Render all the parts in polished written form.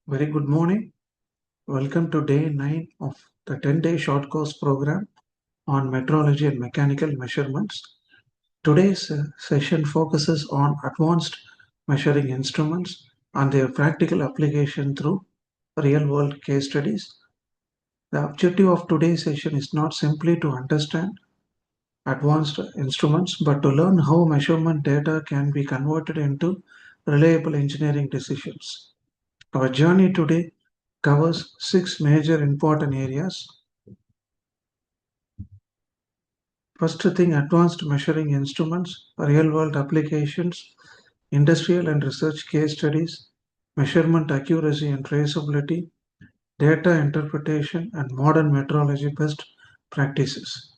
Very good morning. Welcome to day 9 of the 10-day short course program on metrology and mechanical measurements. Today's session focuses on advanced measuring instruments and their practical application through real-world case studies. The objective of today's session is not simply to understand advanced instruments, but to learn how measurement data can be converted into reliable engineering decisions. Our journey today covers six major important areas. First thing, advanced measuring instruments, real-world applications, industrial and research case studies, measurement accuracy and traceability, data interpretation, and modern metrology best practices.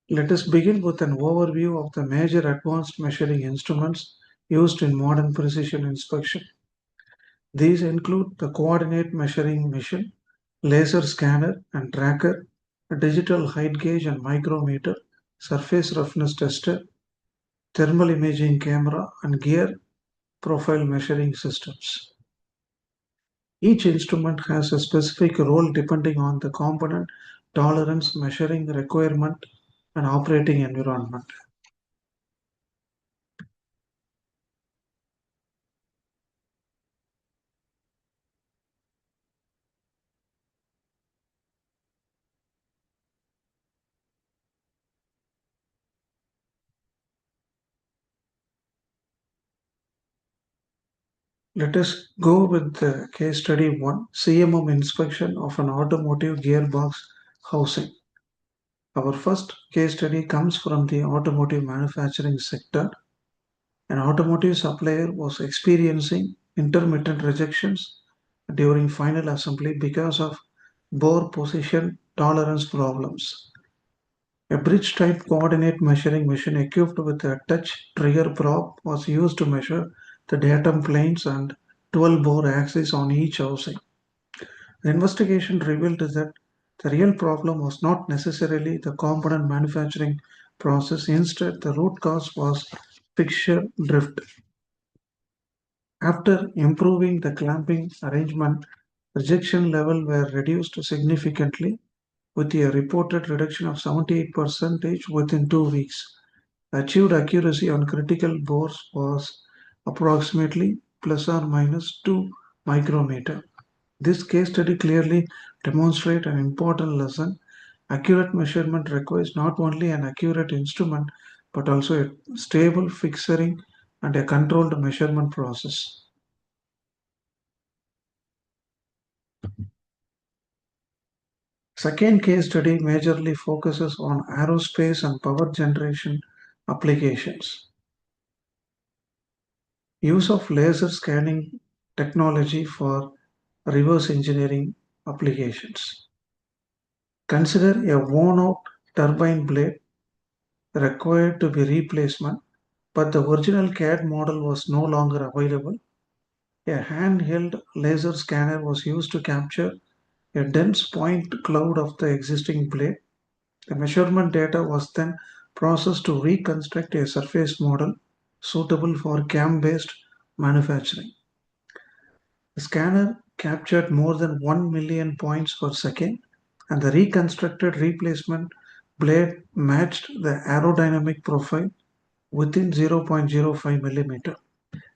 Let us begin with an overview of the major advanced measuring instruments used in modern precision inspection. These include the coordinate measuring machine, laser scanner and tracker, a digital height gauge and micrometer, surface roughness tester, thermal imaging camera, and gear profile measuring systems. Each instrument has a specific role depending on the component, tolerance, measuring requirement, and operating environment. Let us go with the case study 1, CMM inspection of an automotive gearbox housing. Our first case study comes from the automotive manufacturing sector. An automotive supplier was experiencing intermittent rejections during final assembly because of bore position tolerance problems. A bridge-type coordinate measuring machine equipped with a touch trigger probe was used to measure the datum planes and 12 bore axes on each housing. The investigation revealed that the real problem was not necessarily the component manufacturing process. Instead, the root cause was fixture drift. After improving the clamping arrangement, rejection levels were reduced significantly, with a reported reduction of 78% within 2 weeks. The achieved accuracy on critical bores was approximately plus or minus 2 micrometer. This case study clearly demonstrates an important lesson. Accurate measurement requires not only an accurate instrument but also a stable fixturing and a controlled measurement process. Second case study majorly focuses on aerospace and power generation applications. Use of laser scanning technology for reverse engineering applications. Consider a worn-out turbine blade required to be replacement, but the original CAD model was no longer available. A handheld laser scanner was used to capture a dense point cloud of the existing blade. The measurement data was then processed to reconstruct a surface model suitable for CAM-based manufacturing. The scanner captured more than 1 million points per second, and the reconstructed replacement blade matched the aerodynamic profile within 0.05 millimeter.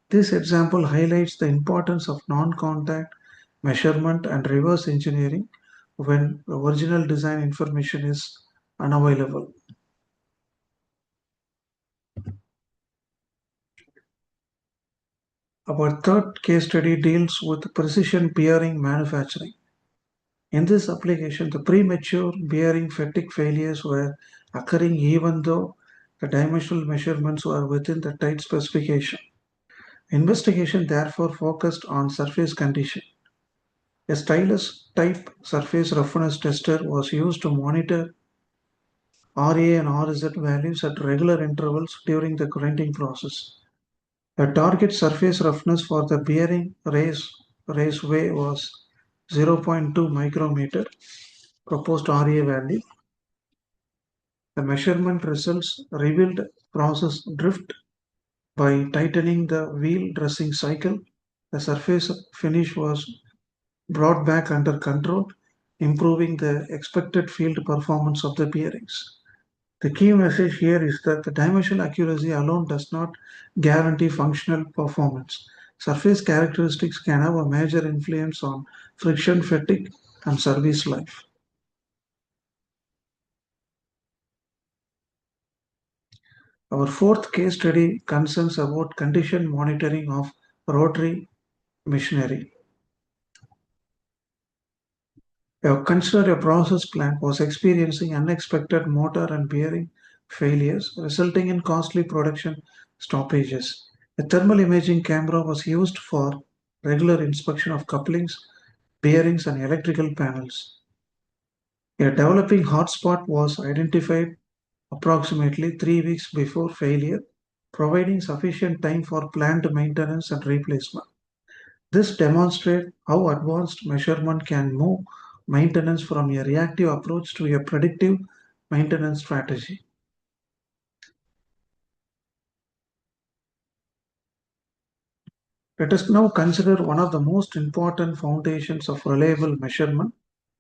This example highlights the importance of non-contact measurement and reverse engineering when the original design information is unavailable. Our third case study deals with precision bearing manufacturing. In this application, the premature bearing fatigue failures were occurring even though the dimensional measurements were within the tight specification. Investigation therefore focused on surface condition. A stylus type surface roughness tester was used to monitor RA and RZ values at regular intervals during the grinding process. The target surface roughness for the bearing raceway was 0.2 micrometer proposed RA value. The measurement results revealed process drift by tightening the wheel dressing cycle The surface finish was brought back under control, improving the expected field performance of the bearings. The key message here is that the dimensional accuracy alone does not guarantee functional performance. Surface characteristics can have a major influence on friction fatigue and service life. Our fourth case study concerns about condition monitoring of rotary machinery. Consider a process plant was experiencing unexpected motor and bearing failures, resulting in costly production stoppages. A thermal imaging camera was used for regular inspection of couplings, bearings, and electrical panels. A developing hotspot was identified approximately 3 weeks before failure, providing sufficient time for planned maintenance and replacement. This demonstrates how advanced measurement can move maintenance from a reactive approach to a predictive maintenance strategy. Let us now consider one of the most important foundations of reliable measurement: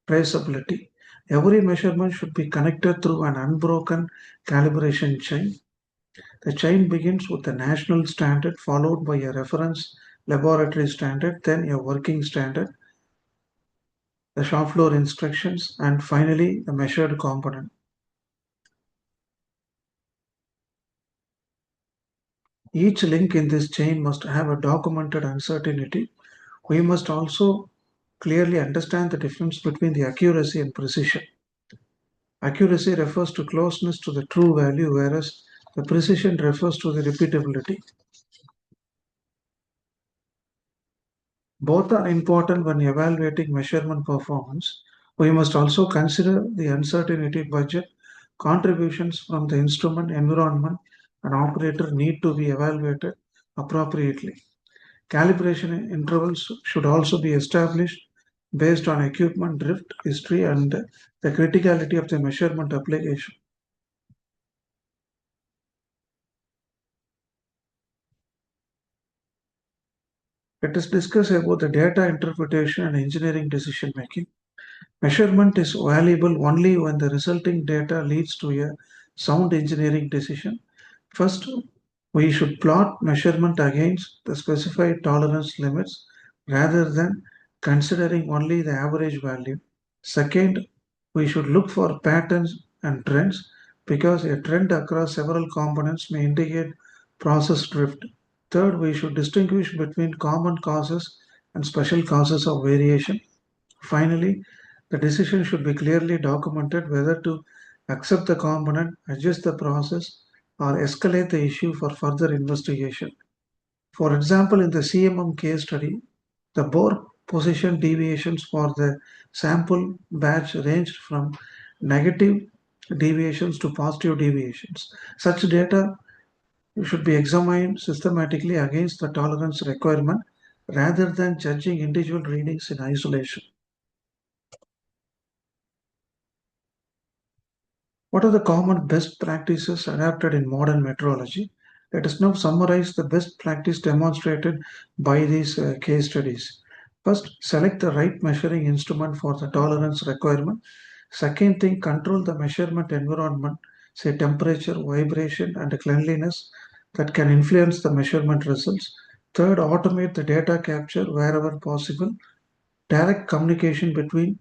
traceability. Every measurement should be connected through an unbroken calibration chain. The chain begins with a national standard, followed by a reference laboratory standard, then a working standard, the shop floor instructions, and finally the measured component. Each link in this chain must have a documented uncertainty. We must also clearly understand the difference between the accuracy and precision. Accuracy refers to closeness to the true value, whereas the precision refers to the repeatability. Both are important when evaluating measurement performance. We must also consider the uncertainty budget. Contributions from the instrument, environment, and operator need to be evaluated appropriately. Calibration intervals should also be established based on equipment drift history and the criticality of the measurement application. Let us discuss about the data interpretation and engineering decision making. Measurement is valuable only when the resulting data leads to a sound engineering decision. First, we should plot measurement against the specified tolerance limits rather than considering only the average value. Second, we should look for patterns and trends because a trend across several components may indicate process drift. Third, we should distinguish between common causes and special causes of variation. Finally, the decision should be clearly documented whether to accept the component, adjust the process, or escalate the issue for further investigation. For example, in the CMM case study, the bore position deviations for the sample batch ranged from negative deviations to positive deviations. Such data should be examined systematically against the tolerance requirement rather than judging individual readings in isolation. What are the common best practices adapted in modern metrology? Let us now summarize the best practice demonstrated by these case studies. First, select the right measuring instrument for the tolerance requirement. Second thing, control the measurement environment, say temperature, vibration, and cleanliness that can influence the measurement results. Third, automate the data capture wherever possible. Direct communication between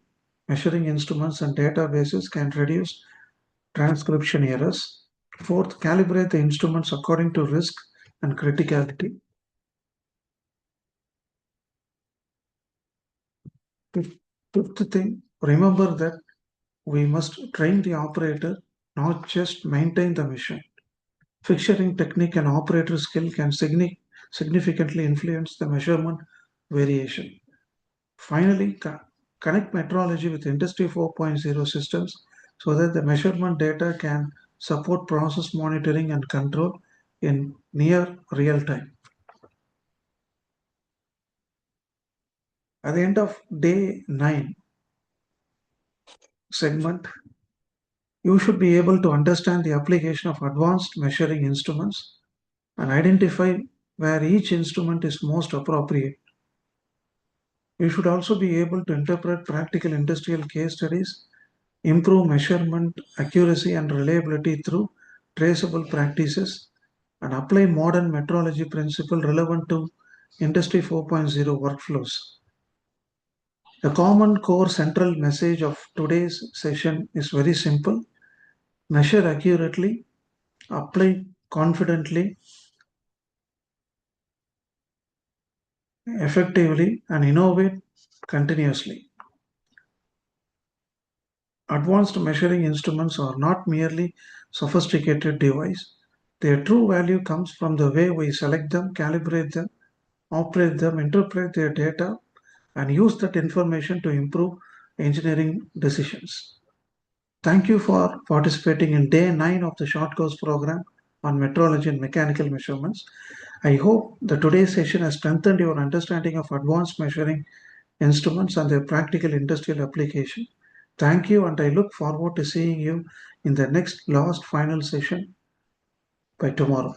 measuring instruments and databases can reduce transcription errors. Fourth, calibrate the instruments according to risk and criticality. Fifth, fifth thing, remember that we must train the operator, not just maintain the machine. Fixturing technique and operator skill can significantly influence the measurement variation. Finally, connect metrology with Industry 4.0 systems so that the measurement data can support process monitoring and control in near real time. At the end of day 9 segment, you should be able to understand the application of advanced measuring instruments and identify where each instrument is most appropriate. You should also be able to interpret practical industrial case studies, improve measurement accuracy and reliability through traceable practices, and apply modern metrology principles relevant to Industry 4.0 workflows. The common core central message of today's session is very simple: measure accurately, apply confidently, effectively, and innovate continuously. Advanced measuring instruments are not merely sophisticated devices. Their true value comes from the way we select them, calibrate them, operate them, interpret their data, and use that information to improve engineering decisions. Thank you for participating in day 9 of the short course program on metrology and mechanical measurements. I hope that today's session has strengthened your understanding of advanced measuring instruments and their practical industrial application. Thank you, and I look forward to seeing you in the next last final session by tomorrow.